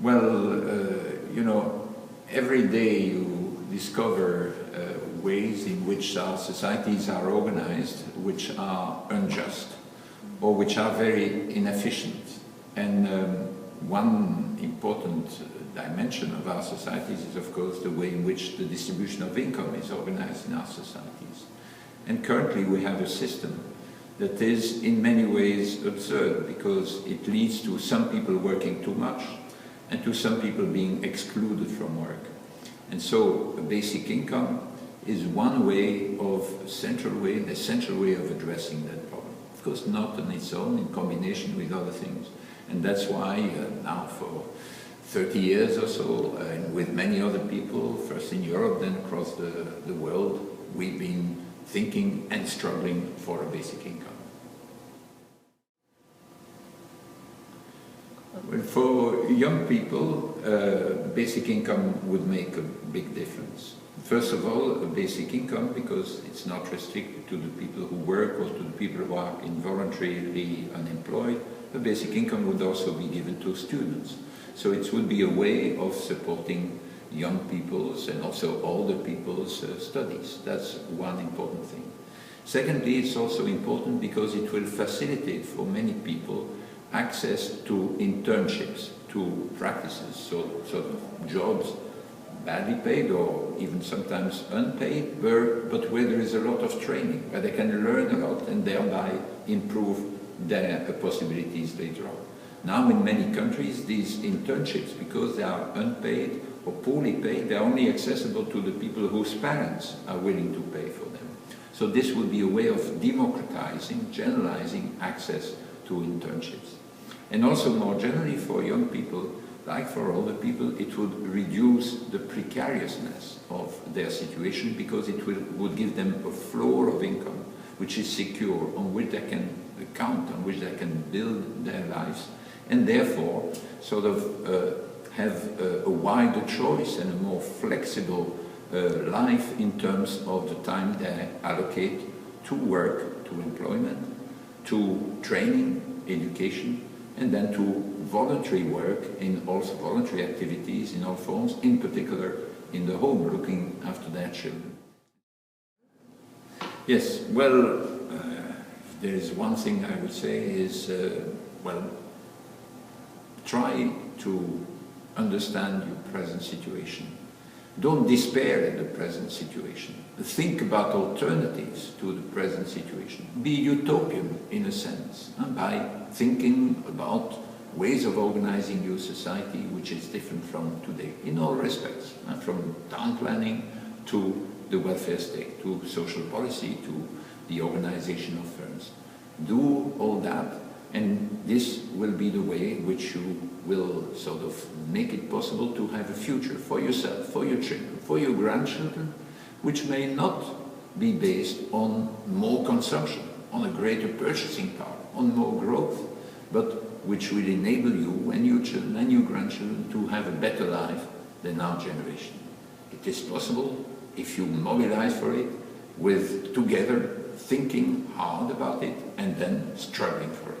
Well, you know, every day you discover ways in which our societies are organized which are unjust or which are very inefficient. And one important dimension of our societies is, of course, the way in which the distribution of income is organized in our societies. And currently we have a system that is in many ways absurd, because it leads to some people working too much and to some people being excluded from work. And so a basic income is one way of the essential way of addressing that problem. Of course, not on its own, in combination with other things. And that's why now for 30 years or so, and with many other people, first in Europe, then across the world, we've been thinking and struggling for a basic income. Well, for young people, basic income would make a big difference. First of all, a basic income, because it's not restricted to the people who work or to the people who are involuntarily unemployed. A basic income would also be given to students. So it would be a way of supporting young people's and also older people's studies. That's one important thing. Secondly, it's also important because it will facilitate for many people access to internships, to practices, so sort of jobs, badly paid or even sometimes unpaid, but where there is a lot of training, where they can learn a lot and thereby improve their possibilities later on. Now in many countries, these internships, because they are unpaid or poorly paid, they are only accessible to the people whose parents are willing to pay for them. So this will be a way of democratizing, generalizing access to internships. And also more generally for young people, like for older people, it would reduce the precariousness of their situation, because it would give them a floor of income which is secure, on which they can count, on which they can build their lives, and therefore sort of have a wider choice and a more flexible life in terms of the time they allocate to work, to employment, to training, education, and then to voluntary work in also voluntary activities in all forms, in particular in the home, looking after their children. Yes, well, there is one thing I would say is, well, try to understand your present situation. Don't despair at the present situation. Think about alternatives to the present situation. Be utopian in a sense, by thinking about ways of organizing your society which is different from today, in all respects, from town planning to the welfare state, to social policy, to the organization of firms. Do all that, and this will be the way in which you will sort of make it possible to have a future for yourself, for your children, for your grandchildren, which may not be based on more consumption, on a greater purchasing power, on more growth, but which will enable you and your children and your grandchildren to have a better life than our generation. It is possible if you mobilize for it, with together thinking hard about it and then struggling for it.